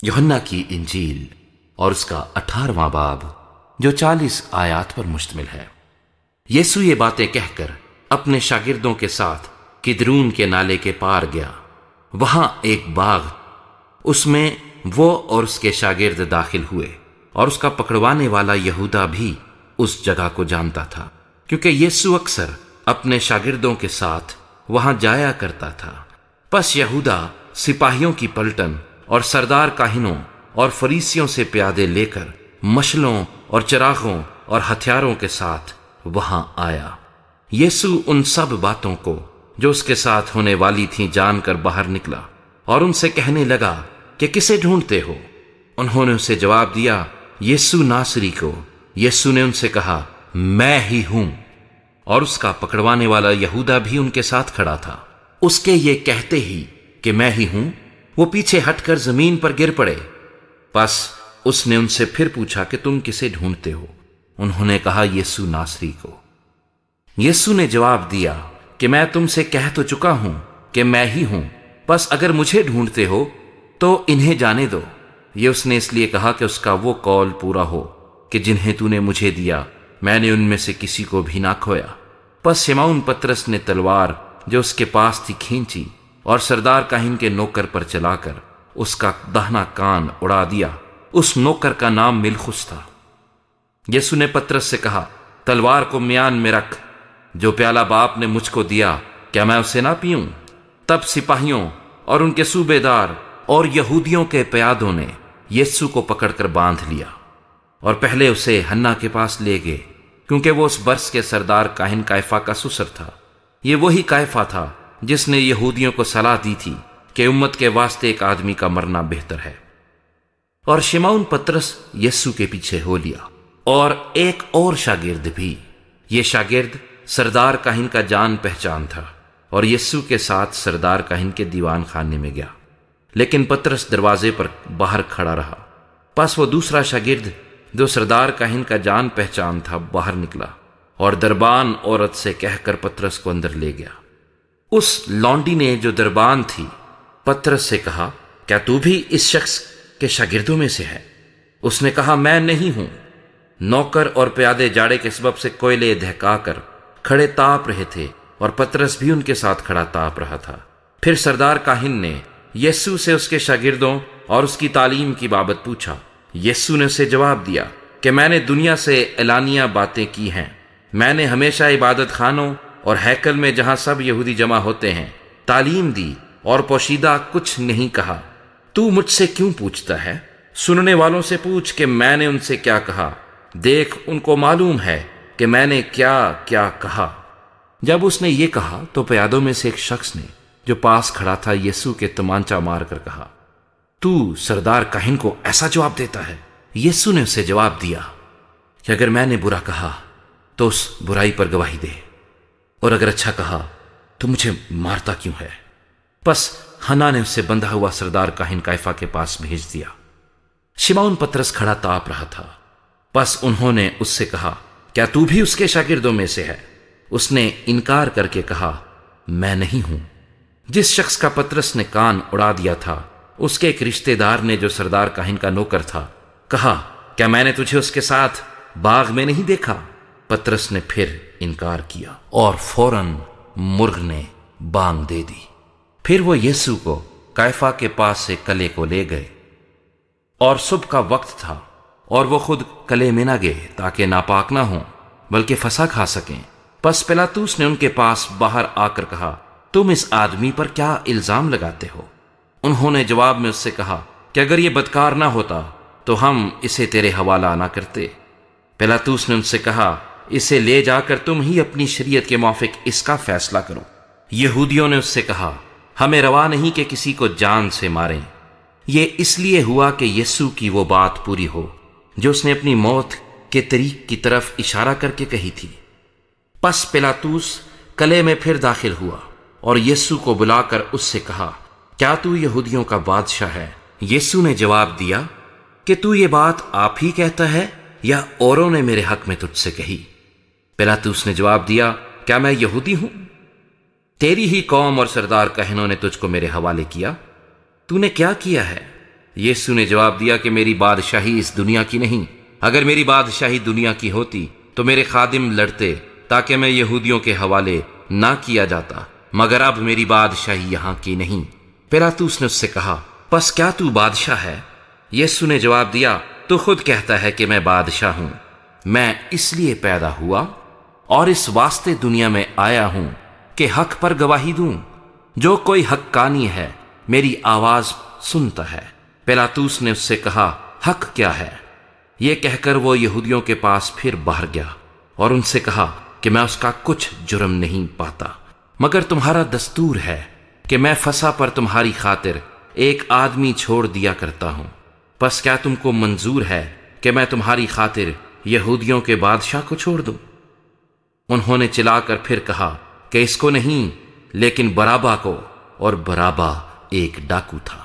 یوحنا کی انجیل اور اس کا 18واں باب جو 40 آیات پر مشتمل ہے۔ یسوع یہ باتیں کہہ کر اپنے شاگردوں کے ساتھ کدرون کے نالے کے پار گیا۔ وہاں ایک باغ، اس میں وہ اور اس کے شاگرد داخل ہوئے، اور اس کا پکڑوانے والا یہودا بھی اس جگہ کو جانتا تھا، کیونکہ یسوع اکثر اپنے شاگردوں کے ساتھ وہاں جایا کرتا تھا۔ پس یہودا سپاہیوں کی پلٹن اور سردار کاہنوں اور فریسیوں سے پیادے لے کر مشلوں اور چراغوں اور ہتھیاروں کے ساتھ وہاں آیا۔ یسوع ان سب باتوں کو جو اس کے ساتھ ہونے والی تھیں جان کر باہر نکلا اور ان سے کہنے لگا کہ کسے ڈھونڈتے ہو؟ انہوں نے اسے جواب دیا، یسوع ناصری کو۔ یسوع نے ان سے کہا، میں ہی ہوں۔ اور اس کا پکڑوانے والا یہودا بھی ان کے ساتھ کھڑا تھا۔ اس کے یہ کہتے ہی کہ میں ہی ہوں، وہ پیچھے ہٹ کر زمین پر گر پڑے۔ پس اس نے ان سے پھر پوچھا کہ تم کسے ڈھونڈتے ہو؟ انہوں نے کہا، یسوع ناصری کو۔ یسوع نے جواب دیا کہ میں تم سے کہہ تو چکا ہوں کہ میں ہی ہوں، بس اگر مجھے ڈھونڈتے ہو تو انہیں جانے دو۔ یہ اس نے اس لیے کہا کہ اس کا وہ قول پورا ہو کہ جنہیں تو نے مجھے دیا میں نے ان میں سے کسی کو بھی نہ کھویا۔ پس شمعون پطرس نے تلوار جو اس کے پاس تھی کھینچی اور سردار کاہن کے نوکر پر چلا کر اس کا داہنا کان اڑا دیا۔ اس نوکر کا نام ملخس تھا۔ یسوع نے پطرس سے کہا، تلوار کو میان میں رکھ، جو پیالہ باپ نے مجھ کو دیا کیا میں اسے نہ پیوں؟ تب سپاہیوں اور ان کے صوبے دار اور یہودیوں کے پیادوں نے یسوع کو پکڑ کر باندھ لیا اور پہلے اسے حنا کے پاس لے گئے، کیونکہ وہ اس برس کے سردار کاہن قیافہ کا سسر تھا۔ یہ وہی قیافہ تھا جس نے یہودیوں کو صلاح دی تھی کہ امت کے واسطے ایک آدمی کا مرنا بہتر ہے۔ اور شمعون پطرس یسوع کے پیچھے ہو لیا، اور ایک اور شاگرد بھی۔ یہ شاگرد سردار کاہن کا جان پہچان تھا، اور یسوع کے ساتھ سردار کاہن کے دیوان خانے میں گیا، لیکن پطرس دروازے پر باہر کھڑا رہا۔ پس وہ دوسرا شاگرد جو سردار کاہن کا جان پہچان تھا باہر نکلا اور دربان عورت سے کہہ کر پطرس کو اندر لے گیا۔ اس لونڈی نے جو دربان تھی پطرس سے کہا، کیا تو بھی اس شخص کے شاگردوں میں سے ہے؟ اس نے کہا، میں نہیں ہوں۔ نوکر اور پیادے جاڑے کے سبب سے کوئلے دہکا کر کھڑے تاپ رہے تھے، اور پطرس بھی ان کے ساتھ کھڑا تاپ رہا تھا۔ پھر سردار کاہن نے یسوع سے اس کے شاگردوں اور اس کی تعلیم کی بابت پوچھا۔ یسوع نے اسے جواب دیا کہ میں نے دنیا سے اعلانیہ باتیں کی ہیں۔ میں نے ہمیشہ عبادت خانوں اور ہیکل میں جہاں سب یہودی جمع ہوتے ہیں تعلیم دی، اور پوشیدہ کچھ نہیں کہا۔ تو مجھ سے کیوں پوچھتا ہے؟ سننے والوں سے پوچھ کہ میں نے ان سے کیا کہا۔ دیکھ، ان کو معلوم ہے کہ میں نے کیا کیا کہا۔ جب اس نے یہ کہا تو پیادوں میں سے ایک شخص نے جو پاس کھڑا تھا یسوع کے تمانچہ مار کر کہا، تو سردار کاہن کو ایسا جواب دیتا ہے؟ یسوع نے اسے جواب دیا کہ اگر میں نے برا کہا تو اس برائی پر گواہی دے، اور اگر اچھا کہا تو مجھے مارتا کیوں ہے؟ پس حنا نے اسے بندھا ہوا سردار کاہن قیافہ کے پاس بھیج دیا۔ شمعون پطرس کھڑا تاپ رہا تھا۔ پس انہوں نے اس سے کہا، کیا تو بھی اس کے شاگردوں میں سے ہے؟ اس نے انکار کر کے کہا، میں نہیں ہوں۔ جس شخص کا پطرس نے کان اڑا دیا تھا اس کے ایک رشتہ دار نے جو سردار کاہن کا نوکر تھا کہا، کیا میں نے تجھے اس کے ساتھ باغ میں نہیں دیکھا؟ پطرس نے پھر انکار کیا، اور فوراً مرغ نے بانگ دے دی۔ پھر وہ یسوع کو قیافہ کے پاس سے کلے کو لے گئے، اور صبح کا وقت تھا، اور وہ خود کلے میں نہ گئے تاکہ ناپاک نہ ہوں بلکہ فسح کھا سکیں۔ پس پلاطوس نے ان کے پاس باہر آ کر کہا، تم اس آدمی پر کیا الزام لگاتے ہو؟ انہوں نے جواب میں اس سے کہا کہ اگر یہ بدکار نہ ہوتا تو ہم اسے تیرے حوالہ نہ کرتے۔ پلاطوس نے ان سے کہا، اسے لے جا کر تم ہی اپنی شریعت کے موافق اس کا فیصلہ کرو۔ یہودیوں نے اس سے کہا، ہمیں روا نہیں کہ کسی کو جان سے ماریں۔ یہ اس لیے ہوا کہ یسوع کی وہ بات پوری ہو جو اس نے اپنی موت کے طریق کی طرف اشارہ کر کے کہی تھی۔ پس پلاطوس کلے میں پھر داخل ہوا اور یسوع کو بلا کر اس سے کہا، کیا تو یہودیوں کا بادشاہ ہے؟ یسوع نے جواب دیا کہ تو یہ بات آپ ہی کہتا ہے یا اوروں نے میرے حق میں تجھ سے کہی؟ پلاطوس نے جواب دیا، کیا میں یہودی ہوں؟ تیری ہی قوم اور سردار کاہنوں نے تجھ کو میرے حوالے کیا۔ تو نے کیا کیا ہے؟ یسوع نے جواب دیا کہ میری بادشاہی اس دنیا کی نہیں۔ اگر میری بادشاہی دنیا کی ہوتی تو میرے خادم لڑتے تاکہ میں یہودیوں کے حوالے نہ کیا جاتا، مگر اب میری بادشاہی یہاں کی نہیں۔ پیلاطس نے اس سے کہا، پس کیا تو بادشاہ ہے؟ یسوع نے جواب دیا، تو خود کہتا ہے کہ میں بادشاہ ہوں۔ میں اس لیے پیدا ہوا اور اس واسطے دنیا میں آیا ہوں کہ حق پر گواہی دوں۔ جو کوئی حقانی ہے میری آواز سنتا ہے۔ پیلاطس نے اس سے کہا، حق کیا ہے؟ یہ کہہ کر وہ یہودیوں کے پاس پھر باہر گیا اور ان سے کہا کہ میں اس کا کچھ جرم نہیں پاتا، مگر تمہارا دستور ہے کہ میں فسح پر تمہاری خاطر ایک آدمی چھوڑ دیا کرتا ہوں۔ پس کیا تم کو منظور ہے کہ میں تمہاری خاطر یہودیوں کے بادشاہ کو چھوڑ دوں؟ انہوں نے چلا کر پھر کہا کہ اس کو نہیں، لیکن برابا کو، اور برابا ایک ڈاکو تھا۔